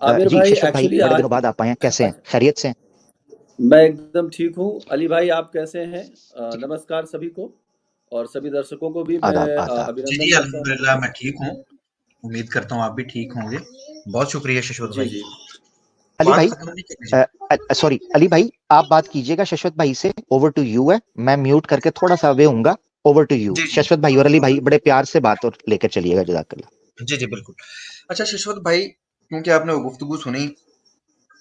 आमिर जी भाई शशवत भाई, एक्चुअली बड़े आज दिनों बाद आप आए हैं, कैसे हैं? खैरियत से हैं? मैं एकदम ठीक हूँ। अली भाई आप कैसे हैं? नमस्कार सभी को, और सभी दर्शकों को भी मैं आदाब आदाब। जी अभिनंदन जी, करता हूँ। अल्हम्दुलिल्लाह मैं ठीक हूँ। उम्मीद करता हूँ आप भी ठीक होंगे। बहुत शुक्रिया शशवत जी भाई। जी। अली बात भाई, खत्म नहीं करनी चाहिए। सॉरी अली भाई, आप बात कीजिएगा शशवत भाई से। ओवर टू यू है, मैं म्यूट करके थोड़ा सा अवे हूँगा। ओवर टू यू जी जी शशवत भाई, और अली भाई बड़े प्यार से बात और लेकर चलिएगा, जज़ाकल्लाह। जी जी बिल्कुल। अच्छा शशवत भाई, क्योंकि आपने वो गुफ्तगू सुनी,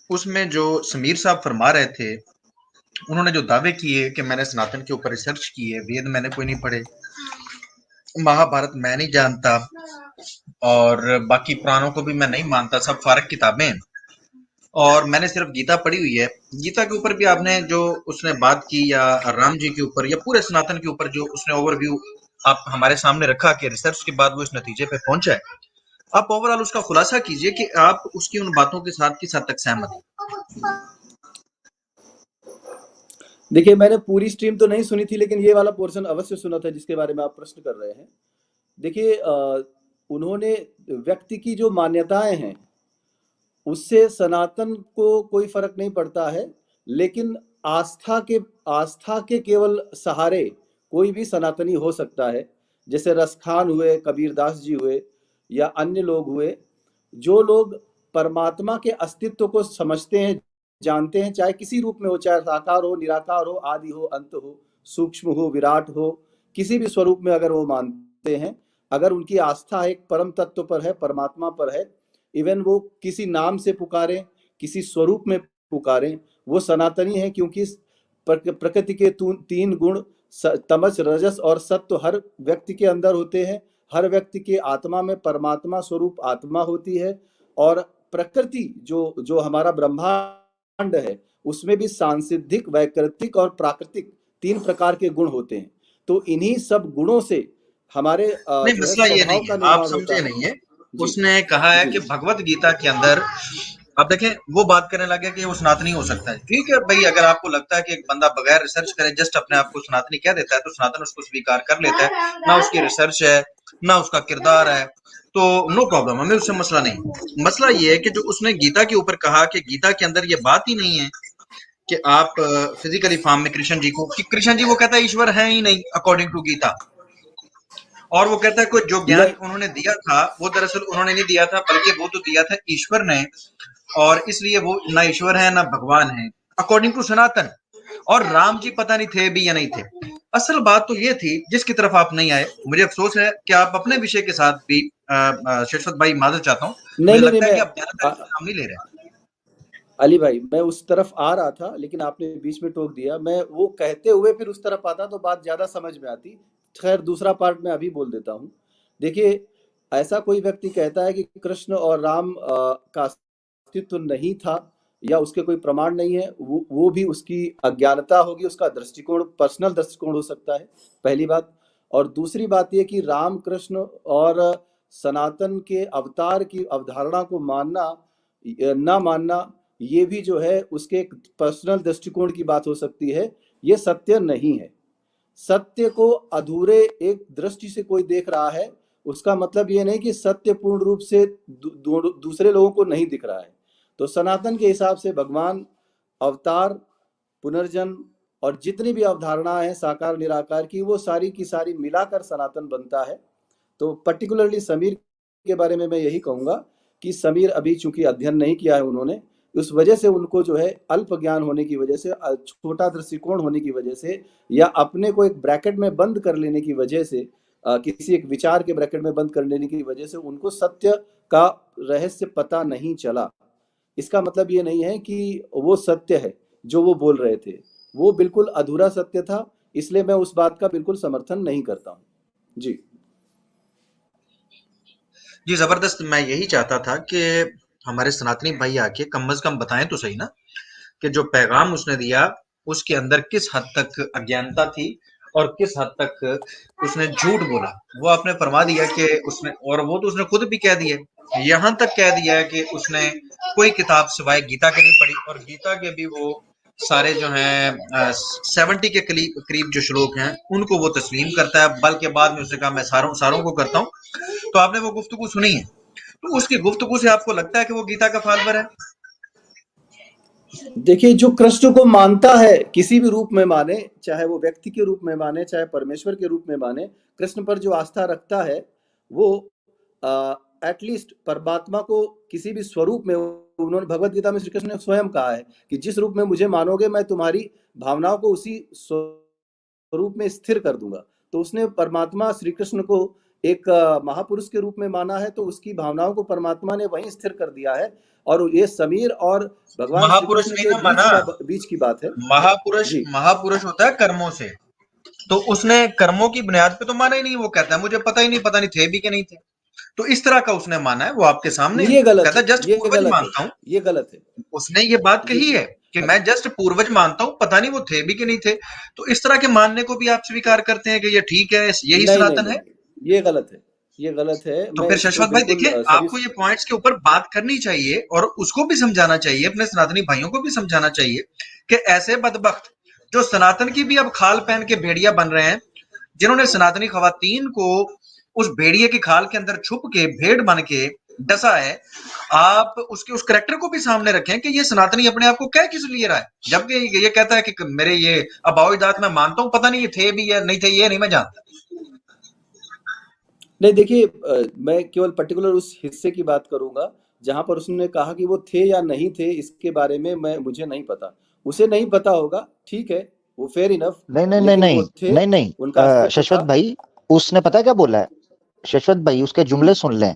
उसमें जो समीर साहब फरमा रहे थे, उन्होंने जो दावे किए कि मैंने सनातन के ऊपर रिसर्च की है, वेद मैंने कोई नहीं पढ़े, महाभारत मैं नहीं जानता, और बाकी पुराणों को भी मैं नहीं मानता, सब फारक किताबें हैं, और मैंने सिर्फ गीता पढ़ी हुई है। गीता के ऊपर भी आपने जो उसने बात की, या राम जी के ऊपर, या पूरे सनातन के ऊपर जो उसने ओवरव्यू आप हमारे सामने रखा कि रिसर्च के बाद वो इस नतीजे पे पहुंचा है, आप ओवरऑल उसका खुलासा कीजिए कि आप उसकी उन बातों के साथ किस हद तक सहमत हैं। देखिए, मैंने पूरी स्ट्रीम तो नहीं सुनी थी, लेकिन ये वाला पोर्शन अवश्य सुना था जिसके बारे में आप प्रश्न कर रहे हैं। देखिए, उन्होंने व्यक्ति की जो मान्यताएं हैं उससे सनातन को कोई फर्क नहीं पड़ता है, लेकिन आस्था के केवल सहारे कोई भी सनातनी हो सकता है। जैसे रसखान हुए, कबीरदास जी हुए, या अन्य लोग हुए, जो लोग परमात्मा के अस्तित्व को समझते हैं, जानते हैं, चाहे किसी रूप में हो, चाहे साकार हो, निराकार हो, आदि हो, अंत हो, सूक्ष्म हो, विराट हो, किसी भी स्वरूप में अगर वो मानते हैं, अगर उनकी आस्था एक परम तत्व पर है, परमात्मा पर है, इवन वो किसी नाम से पुकारें, किसी स्वरूप में पुकारें, वो सनातनी है। क्योंकि प्रकृति के तीन गुण, तमस, रजस और सत्व हर व्यक्ति के अंदर होते हैं। हर व्यक्ति के आत्मा में परमात्मा स्वरूप आत्मा होती है, और प्रकृति जो जो हमारा ब्रह्मांड है, उसमें भी सांसिधिक, वैकृतिक और प्राकृतिक तीन प्रकार के गुण होते हैं। तो इन्हीं सब गुणों से हमारे नहीं, जो है मसला ये स्वभाव नहीं है, का आप निर्माण होता समझे है। नहीं है। जी उसने कहा है जी। कि भगवत गीता के अंदर, अब देखें, वो बात करने लगे कि वो सनातनी हो सकता है। ठीक है भाई, अगर आपको लगता है कि एक बंदा बगैर रिसर्च करे जस्ट अपने आप को सनातनी कह देता है, तो सनातन उसको स्वीकार कर लेता है, ना उसकी रिसर्च है, ना उसका किरदार है, तो नो प्रॉब्लम, हमें उससे मसला नहीं। मसला ये है कि जो उसने गीता के ऊपर कहा कि गीता के अंदर ये बात ही नहीं है कि आप फिजिकली फॉर्म में कृष्ण जी को, कि कृष्ण जी वो कहता है ईश्वर है ही नहीं अकॉर्डिंग टू गीता, और वो कहता है कि जो ज्ञान नहीं, उन्होंने दिया था वो दरअसल उन्होंने नहीं दिया था, बल्कि वो तो दिया था ईश्वर ने, और इसलिए वो ना ईश्वर है ना भगवान है अकॉर्डिंग टू सनातन। और राम जी पता नहीं थे भी या नहीं थे। असल बात तो ये थी जिसकी तरफ आप नहीं आए। मुझे अफसोस है कि आप अपने विषय के साथ भी, शशवत भाई माजर चाहता हूँ, नहीं, मुझे नहीं, नहीं, लगता है कि मैं आप ज्यादातर नाम नहीं ले रहे। अली भाई, मैं उस तरफ आ रहा था, लेकिन आपने बीच में टोक दिया। मैं वो कहते हुए फिर उस तरफ आता तो बात ज्यादा समझ में आती। खैर, दूसरा पार्ट मैं अभी बोल देता हूँ। देखिए, ऐसा कोई व्यक्ति कहता है कि कृष्ण और राम का अस्तित्व नहीं था, या उसके कोई प्रमाण नहीं है, वो भी उसकी अज्ञानता होगी, उसका दृष्टिकोण, पर्सनल दृष्टिकोण हो सकता है, पहली बात। और दूसरी बात ये कि राम, कृष्ण और सनातन के अवतार की अवधारणा को मानना ना मानना, ये भी जो है उसके एक पर्सनल दृष्टिकोण की बात हो सकती है। ये सत्य नहीं है। सत्य को अधूरे एक दृष्टि से कोई देख रहा है, उसका मतलब ये नहीं कि सत्य पूर्ण रूप से दूसरे लोगों को नहीं दिख रहा है। तो सनातन के हिसाब से भगवान, अवतार, पुनर्जन्म और जितनी भी अवधारणाएं हैं साकार निराकार की, वो सारी की सारी मिलाकर सनातन बनता है। तो पर्टिकुलरली समीर के बारे में मैं यही कहूंगा कि समीर अभी चूंकि अध्ययन नहीं किया है उन्होंने, उस वजह से उनको जो है अल्प ज्ञान होने की वजह से, छोटा दृष्टिकोण होने की वजह से, या अपने को एक ब्रैकेट में बंद कर लेने की वजह से, किसी एक विचार के ब्रैकेट में बंद कर लेने की वजह से उनको सत्य का रहस्य पता नहीं चला। इसका मतलब ये नहीं है कि वो सत्य है जो वो बोल रहे थे, वो बिल्कुल अधूरा सत्य था। इसलिए मैं उस बात का बिल्कुल समर्थन नहीं करता हूँ। जी जी जबरदस्त, मैं यही चाहता था कि हमारे सनातनी भाई आके कम से कम बताएं तो सही ना, कि जो पैगाम उसने दिया उसके अंदर किस हद तक अज्ञानता थी और किस हद तक उसने झूठ बोला। वो आपने फरमा दिया कि उसने, और वो तो उसने खुद भी कह दिया, यहाँ तक कह दिया है कि उसने कोई किताब सिवाय गीता के नहीं पढ़ी, और गीता के भी वो सारे जो हैं 70 के करीब करीब जो श्लोक हैं उनको वो तस्लीम करता है, बल्कि बाद में उसने कहा मैं सारों सारों को करता हूँ। तो आपने वो गुफ्तगू सुनी है। तो उसकी गुफ्तगू से आपको लगता है कि वो गीता का फॉलोअर है? देखिए, जो कृष्ण को मानता है, किसी भी रूप में माने, चाहे वो व्यक्ति के रूप में माने, चाहे परमेश्वर के रूप में माने, कृष्ण पर जो आस्था रखता है, वो एटलीस्ट परमात्मा को किसी भी स्वरूप में, उन्होंने भगवत गीता में श्री कृष्ण ने स्वयं कहा है कि जिस रूप में मुझे मानोगे, मैं तुम्हारी भावनाओं को उसी स्वरूप में स्थिर कर दूंगा। तो उसने परमात्मा श्री कृष्ण को एक महापुरुष के रूप में माना है, तो उसकी भावनाओं को परमात्मा ने वहीं स्थिर कर दिया है। और ये समीर और भगवान श्री महापुरुष कृष्ण नहीं के ना माना, बीच की बात है। महापुरुष जी, महापुरुष होता है कर्मों से। तो उसने कर्मों की बुनियाद पे तो माना ही नहीं। वो कहता है मुझे पता ही नहीं, पता नहीं थे भी कि नहीं थे। तो इस तरह का उसने माना है, वो आपके सामने है। ये वो गलत कहता है, है जस्ट ये पूर्वज गलत है, मानता हूँ। ये गलत है। उसने ये बात जी कही जी। है कि मैं जस्ट पूर्वज मानता हूँ, पता नहीं वो थे भी कि नहीं थे। तो इस तरह के मानने को भी आप स्वीकार करते हैं कि ये ठीक है, यही नहीं नहीं सनातन नहीं है? नहीं, ये गलत है, ये गलत है। तो मैं फिर इसको शश्वत भाई बिल्कुल देखिए, सभी। आपको ये पॉइंट्स के ऊपर बात करनी चाहिए और उसको भी समझाना चाहिए, अपने सनातनी भाइयों को भी समझाना चाहिए कि ऐसे बदबख्त जो सनातन की भी अब खाल पहन के भेड़िया बन रहे हैं, जिन्होंने सनातनी खवातीन को उस भेड़िए की खाल के अंदर छुप के भेड़ बन के डसा है, आप उसके उस करेक्टर को भी सामने रखें कि ये सनातनी अपने आप को कह किस लिए रहा है, जबकि ये कहता है कि मेरे ये अबाउजात मैं मानता हूं, पता नहीं ये थे भी या नहीं थे, ये नहीं मैं जानता। नहीं, देखिए, मैं केवल पर्टिकुलर उस हिस्से की बात करूंगा जहां पर उसने कहा कि वो थे या नहीं थे, इसके बारे में मुझे नहीं पता। उसे नहीं पता होगा, ठीक है, वो फेयर इनफ। नहीं नहीं नहीं लेकिन वो नहीं थे, नहीं नहीं उनका अस्तित्व शश्वत था। भाई, उसने पता क्या बोला है? शश्वत भाई उसके जुमले सुन लें।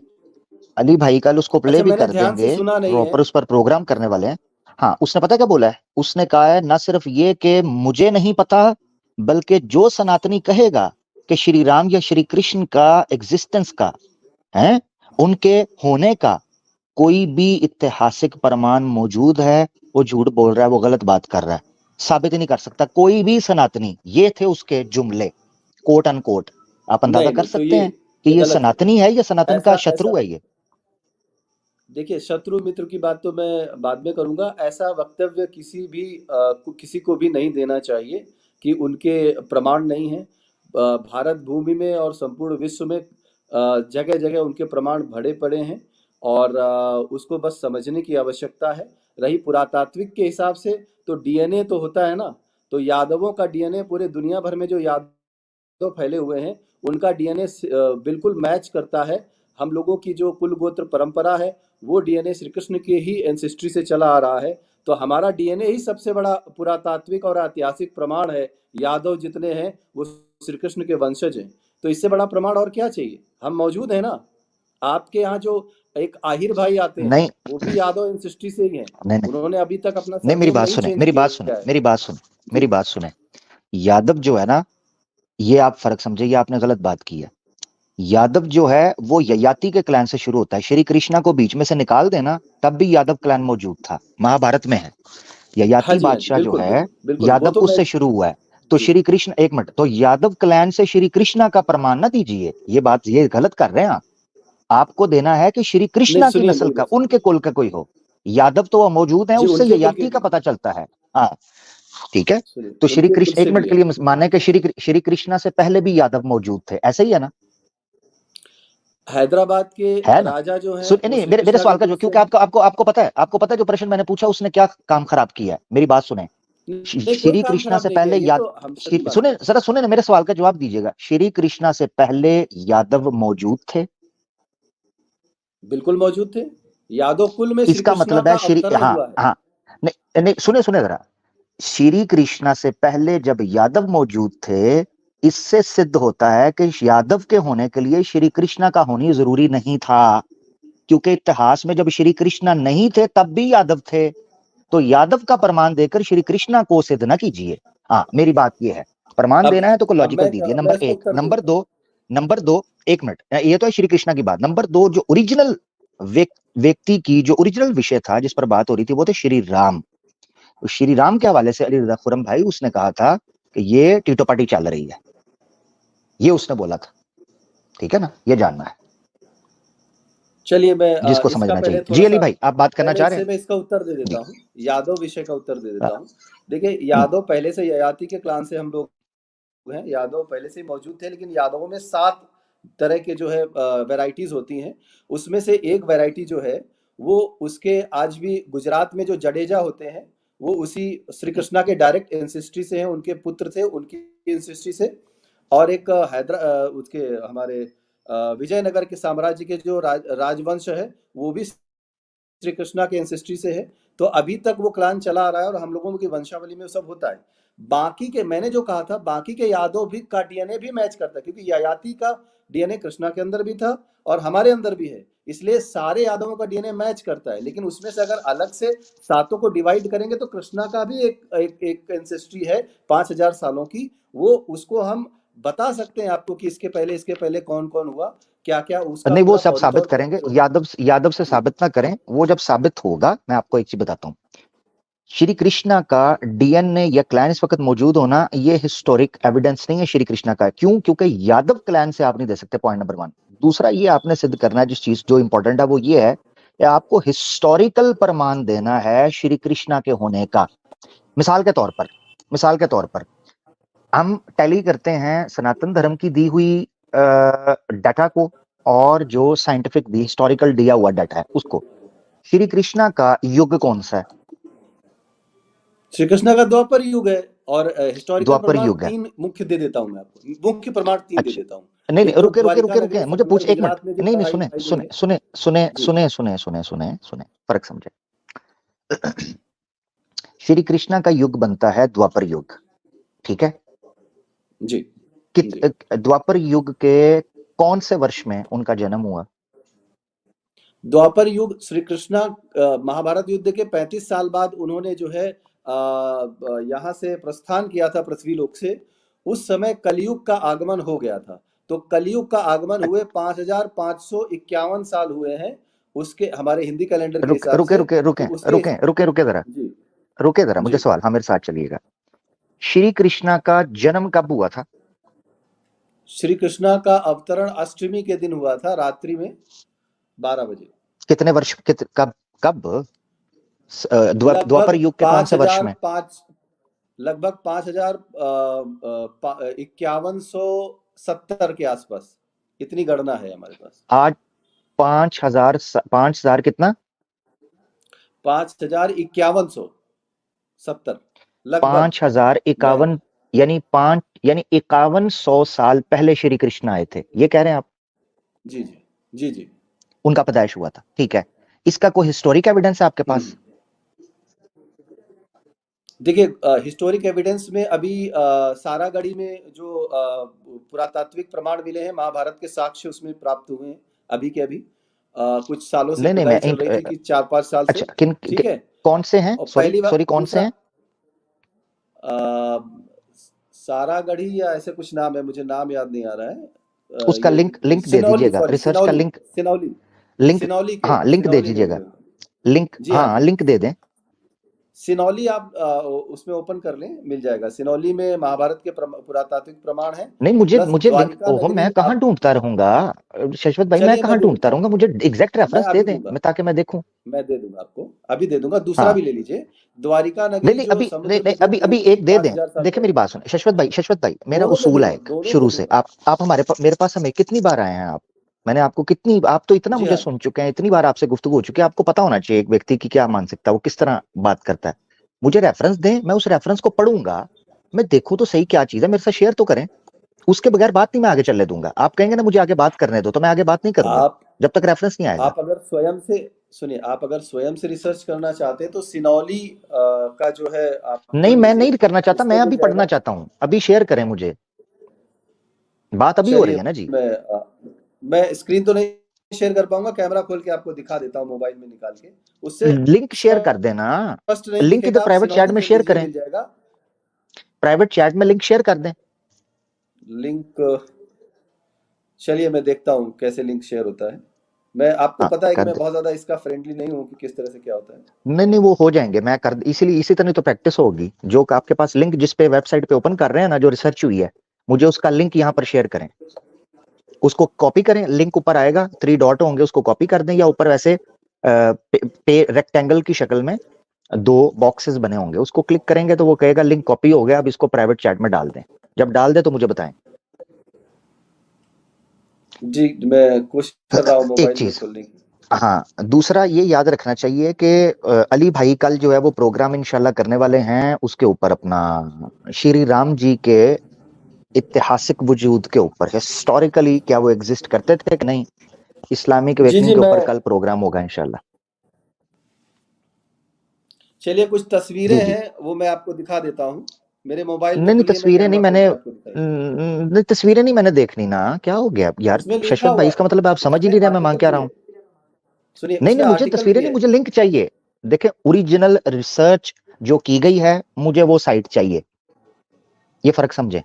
अली भाई कल उसको प्ले अच्छा, भी मैंने कर ध्यान से देंगे, सुना नहीं है। प्रॉपर उस पर प्रोग्राम करने वाले हैं। हाँ, उसने पता क्या बोला है? उसने कहा है ना सिर्फ ये कि मुझे नहीं पता, बल्कि जो सनातनी कहेगा कि श्री राम या श्री कृष्ण का एग्जिस्टेंस का है, उनके होने का कोई भी ऐतिहासिक प्रमाण मौजूद है, वो झूठ बोल रहा है, वो गलत बात कर रहा है, साबित ही नहीं कर सकता कोई भी सनातनी। ये थे उसके जुमले, कोट अनकोट। आप अंदाजा नहीं कर नहीं, तो सकते हैं कि ये ये गलत है। सनातनी है या सनातन का ऐसा शत्रु ऐसा है ये। देखिए, शत्रु मित्र की बात तो मैं बाद में करूंगा। ऐसा वक्तव्य किसी को भी नहीं देना चाहिए कि उनके प्रमाण नहीं है। भारत भूमि में और संपूर्ण विश्व में जगह जगह उनके प्रमाण भरे पड़े हैं, और उसको बस समझने की आवश्यकता है। रही पुरातात्विक के हिसाब से, तो डीएनए तो होता है ना, तो यादवों का डीएनए पूरे दुनिया भर में जो यादव फैले हुए हैं, उनका डीएनए बिल्कुल मैच करता है। हम लोगों की जो कुल गोत्र परंपरा है, वो डीएनए श्री कृष्ण के ही एंसेस्ट्री से चला आ रहा है। तो हमारा डीएनए ही सबसे बड़ा पुरातात्विक और ऐतिहासिक प्रमाण है। यादव जितने हैं वो श्री कृष्ण के वंशज हैं। तो इससे बड़ा प्रमाण और क्या चाहिए? हम मौजूद हैं ना। आपके यहाँ जो एक आहिर भाई आते हैं, नहीं वो भी यादव एंसेस्ट्री से ही हैं। नहीं नहीं उन्होंने अभी तक अपना नहीं, मेरी सरनेम बात नहीं सुने, चेंज मेरी बात सुने, किया है। मेरी बात सुने, मेरी जी। बात सुने। यादव जो है ना, ये आप फर्क समझे, ये आपने गलत बात की है। यादव जो है वो ययाति के क्लैन से शुरू होता है। श्री कृष्णा को बीच में से निकाल देना, तब भी यादव क्लैन मौजूद था, महाभारत में है। हाँ ययाति जी, हाँ जी, बादशाह जो बिल्कुल है, बिल्कुल बिल्कुल, वो यादव तो मैं। उससे शुरू हुआ है। तो जी। श्री कृष्ण, एक मिनट, तो यादव क्लैन से श्री कृष्णा का प्रमाण ना दीजिए, ये बात ये गलत कर रहे हैं आप। आपको देना है कि श्री नहीं, कृष्णा की सुनिए नस्ल मेरी का, बात उनके सुनिए। कुल का कोई हो। यादव तो वो मौजूद है, जी, उससे उनके कुल के ययाति का भी पता चलता है। हाँ, ठीक है। सुनिए, तो श्री उनके कुल कृष्ण, एक से मिनट भी के है। लिए माने कि श्री कृष्णा से पहले भी यादव मौजूद थे, ऐसे ही है ना? हैदराबाद के है ना? राजा जो हैं सुन, वो नहीं, श्री मेरे कृष्णा के सवाल का कुल जो, से क्योंकि हैं। आपको पता है, जो प्रश्न मैंने पूछा उसने क्या काम खराब किया है, मेरी बात सुने। नहीं, कोई श्री काम कृष्णा खराब से नहीं किया, पहले ये तो हम सही बात सुने कर रहे जरा, सुने ना, मेरे सवाल का जवाब दीजिएगा। श्री कृष्णा से पहले यादव मौजूद थे? हैं। बिल्कुल मौजूद थे। यादव कुल में श्री इसका कृष्णा मतलब है का अवतरण हाँ हुआ है। हाँ, नहीं नहीं, सुने सुने जरा। श्री कृष्णा से पहले जब यादव मौजूद थे, इससे सिद्ध होता है कि यादव के होने के लिए श्री कृष्णा का होनी जरूरी नहीं था, क्योंकि इतिहास में जब श्री कृष्णा नहीं थे तब भी यादव थे। तो यादव का प्रमाण देकर श्री कृष्णा को सिद्ध ना कीजिए। हाँ, मेरी बात यह है, प्रमाण अब देना है तो कोई अब लॉजिकल दीजिए, मैं नंबर इसका एक। उत्तर दे नंबर देता हूँ। दो, एक मिनट, ये तो है श्री कृष्णा की बात। नंबर दो, जो ओरिजिनल व्यक्ति की जो ओरिजिनल विषय था जिस पर बात हो रही थी, वो थे श्री राम। तो श्री राम के हवाले से अली रजा खुरम भाई उसने कहा था कि ये टीटो पार्टी चल रही है, ये उसने बोला था। ठीक है ना? ये जानना है चलिए, मैं जिसको इसका समझना पहले चाहिए। थोड़ा जी अली सा, भाई, आप बात करना पहले चाह रहे इससे हैं? मैं इसका उत्तर दे देता जी। हूँ। यादव विषय का उत्तर दे हाँ, देता हूँ। देखिए, यादव पहले से ययाति के क्लान से हम लोग हैं। यादव पहले से ही मौजूद थे, लेकिन यादवों में 7 तरह के जो है वैरायटीज होती हैं, उसमें से एक वैरायटी जो है वो उसके आज भी गुजरात में जो जडेजा होते हैं वो उसी श्री कृष्णा के डायरेक्ट एंसेस्ट्री से हैं, उनके पुत्र थे उनकी एंसेस्ट्री से। और एक उसके हमारे विजयनगर के साम्राज्य के जो राजवंश है वो भी श्री कृष्णा के एंसेस्ट्री से है। तो अभी तक वो क्लान चला आ रहा है और हम लोगों की वंशावली में सब होता है। बाकी के मैंने जो कहा था बाकी के यादव भी का डीएनए भी मैच करता है, क्योंकि ययाति का डीएनए कृष्णा के अंदर भी था और हमारे अंदर भी है, इसलिए सारे यादवों का डीएनए मैच करता है। लेकिन उसमें से अगर अलग से सातों को डिवाइड करेंगे तो कृष्णा का भी एक एंसेस्ट्री है 5000 सालों की, वो उसको हम बता सकते हैं आपको कि इसके पहले कौन कौन हुआ, क्या क्या उसका नहीं, वो पूरा सब फौरी साबित तौर करेंगे, पर। यादव से साबित ना करें, वो जब साबित होगा मैं आपको एक चीज बताता हूँ। श्री कृष्णा का डीएनए या क्लैन इस वक्त मौजूद होना ये हिस्टोरिक एविडेंस नहीं है श्री कृष्णा का। क्यों? क्योंकि यादव क्लैन से आप नहीं दे सकते, पॉइंट नंबर 1। दूसरा, ये आपने सिद्ध करना है, जिस चीज जो इंपॉर्टेंट है वो ये है कि आपको हिस्टोरिकल प्रमाण देना है श्री कृष्णा के होने का। मिसाल के तौर पर हम टैली करते हैं सनातन धर्म की दी हुई डाटा को और जो साइंटिफिक दी हिस्टोरिकल दिया हुआ डाटा है उसको। श्री कृष्णा का युग कौन सा है? श्री कृष्णा का द्वापर युग है। और हिस्टोरिकल द्वापर प्रमाण युग है। 3 मुख्य दे देता हूं मैं आपको, मुख्य प्रमाण 3 दे अच्छा, देता हूं। नहीं नहीं, एक तो रुके रुके द्वारिका रुके नगरी रुके, मुझे समग्र पूछ, एक मिनट। गुजरात में जो नहीं नहीं, लड़ाई सुने दिखाई गई सुने है। सुने सुने जी सुने सुने सुने सुने सुने, फर्क समझे। श्री कृष्णा का युग बनता है द्वापर युग, ठीक है? जी जी। द्वापर युग के कौन से वर्ष में उनका जन्म हुआ? द्वापर युग श्री कृष्णा महाभारत युद्ध के 35 साल बाद उन्होंने जो है यहाँ से प्रस्थान किया था पृथ्वी लोक से। उस समय कलयुग का आगमन हो गया था। तो कलयुग का आगमन हुए 5551 साल हुए हैं उसके हमारे हिंदी कैलेंडर के रुके हिसाब रुके से। रुके रुके तो उसके रुके रुके रुके जरा, जी रुके जरा, मुझे जी। सवाल, हाँ मेरे साथ चलिएगा। श्री कृष्णा का जन्म कब हुआ था? श्री कृष्णा का अवतरण अष्टमी के दिन हुआ था, रात्रि में 12 बजे। कितने वर्ष, कब कब? द्वापर लगभग युग के कौन पांच से वर्ष हजार में? पांच लगभग 5170 के आसपास, इतनी गणना है हमारे पास। आज 5,000 कितना? 5170 लगभग। 5,051, मैं यानी 5100 साल पहले श्री कृष्ण आए थे, ये कह रहे हैं आप? जी जी जी जी। उनका पैदाइश हुआ था, ठीक है। इसका कोई हिस्टोरिक एविडेंस है आपके पास? देखिए हिस्टोरिक एविडेंस में अभी सारागढ़ी में जो पुरातात्विक प्रमाण मिले हैं, महाभारत के साक्ष्य उसमें प्राप्त हुए हैं अभी के अभी। कुछ सालों से नहीं नहीं, खुदाई चल रही थी कि 4-5 साल से। अच्छा, ठीक है। कौन से हैं? और सॉरी पहली बार सॉरी, कौन से दूसरा हैं? सारागढ़ी या ऐसे कुछ नाम है, मुझे नाम याद नहीं आ रहा है। उसका ये लिंक लिंक दे सिनौली, दीजिएगा, सॉरी रिसर्च का सिनौली लिंक। सिनौली लिंक, हाँ लिंक दे सिनौली में दीजिएगा, हुए। लिंक, जी हाँ हाँ जी। लिंक दे दें। सिनौली आप उसमें ओपन कर लें, मिल जाएगा। सिनौली में महाभारत के पुरातात्विक प्रमाण है। नहीं, मुझे प्लस मुझे लिंक, द्वारिका ओहो मैं नगरी कहाँ आप ढूंढता रहूंगा शश्वत भाई, मैं चलिए कहाँ मैं दे ढूंढता देता हूँ, रहूंगा, मुझे एग्जैक्ट मैं रेफरेंस दे अभी दें दूंगा, मैं, ताकि मैं देखूं। मैं दे दूंगा आपको, अभी दे दूंगा। दूसरा हाँ, भी ले लीजिए। द्वारिका नहीं नगरी नहीं, जो अभी नहीं समुद्र नहीं, को जोड़ अभी के अभी उठती एक दे दें। 5000 साल देखिए मेरी पहले। बात सुने शश्वत भाई, मेरा दोनों दे उसूल है दूंगा, एक, दोनों दे शुरू से दूंगा। आप मेरे पास हमें कितनी बार आए हैं आप? मैंने आपको कितनी, आप तो इतना जी मुझे हाँ। सुन चुके हैं, इतनी बार आपसे गुफ्तगू हो चुकी है, आपको पता होना चाहिए एक व्यक्ति की क्या मानसिकता, वो किस तरह बात करता है। मुझे रेफरेंस दें, मैं उस रेफरेंस को पढ़ूंगा, मैं देखूं तो सही क्या चीज है, मेरे साथ शेयर तो करें। उसके बगैर बात नहीं मैं आगे चलने दूंगा। आप कहेंगे ना मुझे आगे बात करने दो, तो मैं आगे बात नहीं करूंगा आप जब तक रेफरेंस नहीं आएगा। आप अगर स्वयं से सुनिए, आप अगर स्वयं से रिसर्च करना चाहते हैं तो सिनौली का जो है आप नहीं, खोल मैं लीजिए, नहीं करना चाहता, उसमें मैं मिल अभी पढ़ना जाएगा। चाहता हूं, अभी शेयर करें मुझे, बात अभी हो रही चलिए है ना जी। मैं स्क्रीन तो नहीं शेयर कर पाऊंगा, कैमरा खोल के आपको दिखा देता हूँ मोबाइल में निकाल के। उससे लिंक शेयर कर देना, स्पष्ट नहीं लिंक इधर दिखेगा, आप प्राइवेट चैट सिनौली में लिख शेयर दीजिए, करें, मिल जाएगा प्राइवेट चैट में लिंक शेयर कर दें। लिंक। चलिए मैं देखता हूँ कैसे लिंक शेयर होता है। मैं आपको हाँ पता है कि कर मैं दे। बहुत ज्यादा इसका फ्रेंडली नहीं हूँ कि किस तरह से क्या होता है। नहीं नहीं, वो हो जाएंगे, मैं कर, इसीलिए इसी तरह तो प्रैक्टिस होगी। जो आपके पास लिंक जिस पे वेबसाइट पे ओपन कर रहे हैं ना, जो रिसर्च हुई है, मुझे उसका लिंक यहाँ पर शेयर करें, उसको कॉपी करें, लिंक ऊपर आएगा, 3 डॉट होंगे, उसको कॉपी कर दें, या ऊपर वैसे रेक्टेंगल की शक्ल में 2 बॉक्सेस बने होंगे, उसको क्लिक करेंगे तो वो कहेगा लिंक कॉपी हो गया, अब इसको प्राइवेट चैट में डाल दें। जब डाल दें तो मुझे बताएं। जी, मैं कोशिश कर रहा हूँ एक मोबाइल में चीज, खोलने की। हाँ, दूसरा ये याद रखना चाहिए कि अली भाई कल जो है वो प्रोग्राम इंशाल्लाह करने वाले हैं, उसके ऊपर अपना श्री राम जी के इतिहासिक वजूद के ऊपर, हिस्टोरिकली क्या वो एग्जिस्ट करते थे कि नहीं, इस्लामिक जी, अवेकनिंग जी, के ऊपर मैं कल प्रोग्राम होगा इंशाल्लाह। चलिए कुछ तस्वीरें जी जी, हैं, वो मैं आपको दिखा देता हूँ। मेरे मोबाइल में नहीं नहीं, खुली है, मैं तस्वीरें नहीं कैमरा खोल मैंने के आपको दिखाई नहीं, तस्वीरें नहीं मैंने देखनी ना, क्या हो गया यार उसमें लिखा शशवत भाई, हुआ है, इसका मतलब आप समझ ही उसमें नहीं रहे मैं मांग आर्टिकल क्या भी रहा हूँ। है। सुनिए, नहीं नहीं, उसमें मुझे आर्टिकल तस्वीरें भी नहीं, है। मुझे लिंक चाहिए। देखे, ओरिजिनल रिसर्च जो की गई है, मुझे वो साइट चाहिए, ये फर्क समझे,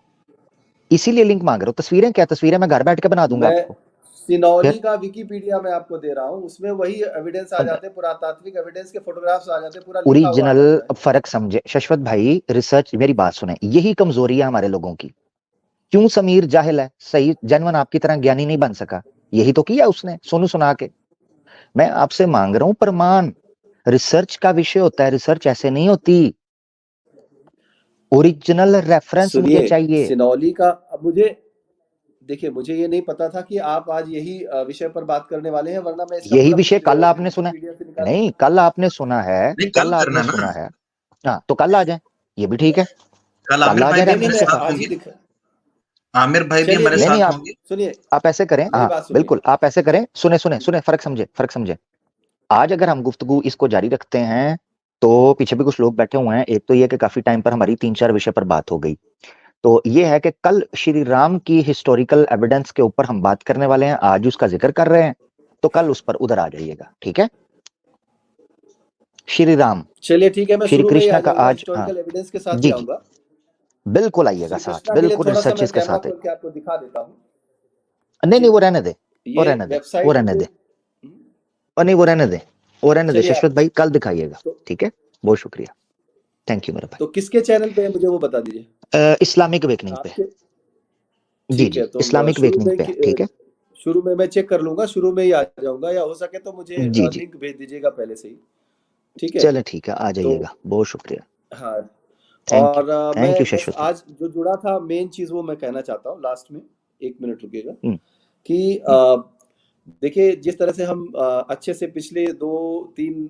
इसीलिए लिंक मांग रहा हूँ। तस्वीरें क्या, तस्वीरें मैं घर बैठ के बना दूंगा मैं आपको। सिनौली फिर का विकिपीडिया में आपको दे रहा हूँ, उसमें वही एविडेंस आ जाते हैं, पुरातात्विक एविडेंस के फोटोग्राफ्स आ जाते हैं, पूरा लिखा हुआ आ ओरिजिनल जाता है। फर्क समझे शशवत भाई, रिसर्च, मेरी बात सुने, यही कमजोरी है हमारे लोगों की। क्यों समीर जाहिल है, सही जनवन आपकी तरह ज्ञानी नहीं बन सका, यही तो किया उसने सोनू सुना के। मैं आपसे मांग रहा हूं प्रमाण, रिसर्च का विषय होता है, रिसर्च ऐसे नहीं होती, ओरिजिनल रेफरेंस मुझे सुनिए, चाहिए। सिनौली का अब मुझे देखिए, मुझे ये नहीं पता था कि आप आज यही विषय पर बात करने वाले हैं, वरना मैं इसका यही पूरा विषय कल आपने सुना विकिपीडिया से निकाल नहीं, कल आपने सुना है, नहीं, कल कल आपने करना ना। सुना है, हाँ तो कल आ जाए, ये भी ठीक है, कल कल आमिर आ भाई जाए भी नहीं, नहीं, हमारे रेफरेंस मैं के साथ साथ। आज ही होंगे। दिखा आमिर भाई भी चलिए हमारे नहीं देखिए, नहीं, साथ आप होंगे। सुनिए, आप ऐसे करें, मेरी हाँ बात सुनिए। बिल्कुल, आप ऐसे करें, सुने सुने सुने, फर्क समझे, फर्क समझे। आज अगर हम गुफ्तगू इसको जारी रखते हैं, तो पीछे भी कुछ लोग बैठे हुए हैं, एक तो ये कि काफी टाइम पर हमारी 3-4 विषय पर बात हो गई, तो ये है कि कल श्री राम की हिस्टोरिकल एविडेंस के ऊपर हम बात करने वाले हैं, आज उसका जिक्र कर रहे हैं, तो कल उस पर उधर आ जाइएगा, ठीक है। श्री राम, चलिए ठीक है, मैं श्री शुरू में ही आ कृष्ण का जाऊंगा, आज, हाँ, हिस्टोरिकल एविडेंस के साथ ही जी जी, आऊंगा। बिल्कुल आइएगा श्री साथ, कृष्णा के लिए बिल्कुल थोड़ा सा मैं रिसर्चेस के कैमरा साथ है। खोल के आपको दिखा देता हूँ। नहीं नहीं, जी, वो रहने दे, वो ये रहने दे, वो वेबसाइट रहने मुझे दे, और नहीं वो रहने दे, वो रहने दे चलिए शश्वत आप भाई, कल दिखाइएगा, तो ठीक है, बहुत शुक्रिया, थैंक यू मेरे तो किसके चैनल पे है, मुझे वो बता दीजिए भाई। इस्लामिक अवेकनिंग पे, आपके। जी ठीक जी, है, तो इस्लामिक अवेकनिंग पे है, ठीक है, शुरू में मैं चेक कर लूंगा, शुरू में ही आ जाऊंगा, या हो सके तो मुझे जी जी, लिंक भेज दीजिएगा पहले से ही। ठीक है, चले ठीक है, आ तो जाइएगा, बहुत शुक्रिया, हाँ, थैंक यू, और थैंक यू मैं बस शश्वत भाई। आज जो जुड़ा था मेन चीज वो मैं कहना चाहता हूँ लास्ट में, 1 मिनट रुकिएगा। हम्म, कि हम्म, देखिए, जिस तरह से हम अच्छे से पिछले 2-3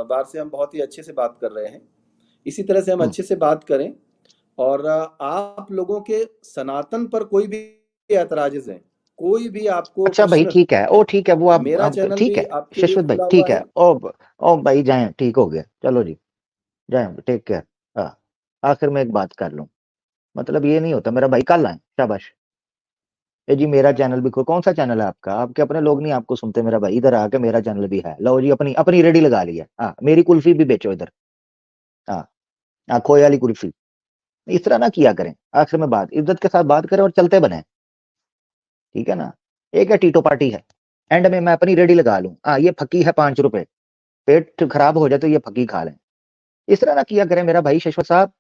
बार से हम बहुत ही अच्छे से बात कर रहे हैं, इसी तरह से हम हम्म। अच्छे से बात करें। और आप लोगों के सनातन पर कोई भी ऐतराजेस हैं, कोई भी आपको अच्छा भाई प्रश्न ठीक है, ओ है, ठीक है, वो आप मेरा हम चैनल ठीक भी है, आपके लिए शश्वत भाई खुला ठीक हुआ है, है। ओ भाई जाए, ठीक हो गया, चलो जी, जाए, टेक केयर। हाँ, आखिर में एक बात कर लूं, मतलब ये नहीं होता मेरा भाई, कल आए, शाबाश। ये जी मेरा चैनल भी कौन सा चैनल है आपका, आपके अपने लोग नहीं आपको सुनते मेरा भाई, इधर आके मेरा चैनल भी है, लो जी, अपनी अपनी रेडी लगा ली है, हाँ, मेरी कुल्फी भी बेचो इधर, हाँ, खोए वाली कुल्फी, इस तरह ना किया करें, आखिर में बात इज्जत के साथ बात करें और चलते बने, ठीक है ना। एक है टीटो पार्टी है, एंड में मैं अपनी रेडी लगा लूं, हाँ ये फकी है 5 रुपए, पेट खराब हो जाए तो ये फकी खा लें, इस तरह ना किया करें मेरा भाई शश्वत साहब,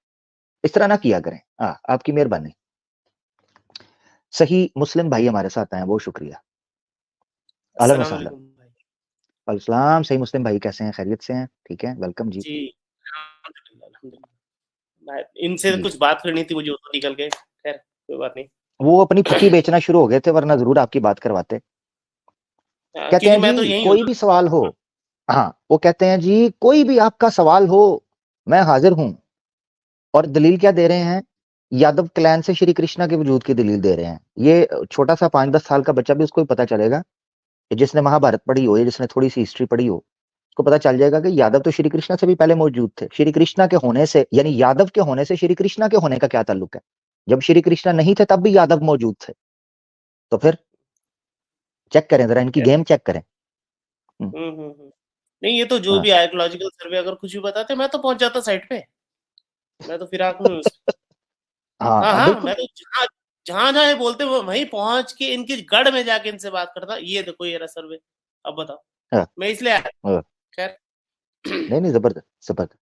इस तरह ना किया करें, हाँ आपकी मेहरबानी। सही मुस्लिम भाई हमारे साथ आए, बहुत शुक्रिया, अहलन अस्सलाम वसहलन। वालेकुम भाई। अलैकुम, सही मुस्लिम भाई कैसे हैं, खैरियत से हैं, ठीक है, वेलकम जी। जी, अल्हम्दुलिल्लाह, अल्हम्दुलिल्लाह। भाई इनसे जी, कुछ बात करनी थी मुझे, वो तो निकल गए, खैर कोई बात नहीं। वो अपनी फकी बेचना शुरू हो गए थे, वरना जरूर आपकी बात करवाते। कहते क्योंकि हैं मैं तो जी यहीं हूँ कोई ना। भी सवाल हो, हाँ वो कहते हैं जी कोई भी आपका सवाल हो, मैं हाजिर हूं, और दलील क्या दे रहे हैं, यादव क्लैन से श्री कृष्णा के वजूद की दलील दे रहे हैं। ये छोटा सा 5-10 साल का बच्चा भी उसको भी पता चलेगा, कि जिसने महाभारत पढ़ी हो या जिसने थोड़ी सी हिस्ट्री पढ़ी हो, उसको पता चल जाएगा कि यादव तो श्री कृष्णा से भी पहले मौजूद थे। श्री कृष्णा के होने से, यानी यादव के होने से श्री कृष्णा के होने का क्या ताल्लुक है, जब श्री कृष्णा नहीं थे तब भी यादव मौजूद थे, तो फिर चेक करें जरा, इनकी क्या? गेम चेक करें। हम्म, नहीं, ये तो जो हाँ भी आर्कियोलॉजिकल सर्वे अगर कुछ भी बताते, मैं तो पहुंच जाता साइट पे। मैं तो फिराक में हूँ हाँ हाँ, हाँ, हाँ, बिल्कुल। मैं तो जहाँ-जहाँ ये बोलते वो वहीं पहुँच के इनके गढ़ में जाके इनसे बात करता। ये देखो ये रहा सर्वे, अब बताओ। हाँ, मैं इसलिए आया। हाँ, खैर नहीं नहीं, जबरदस्त जबरदस्त।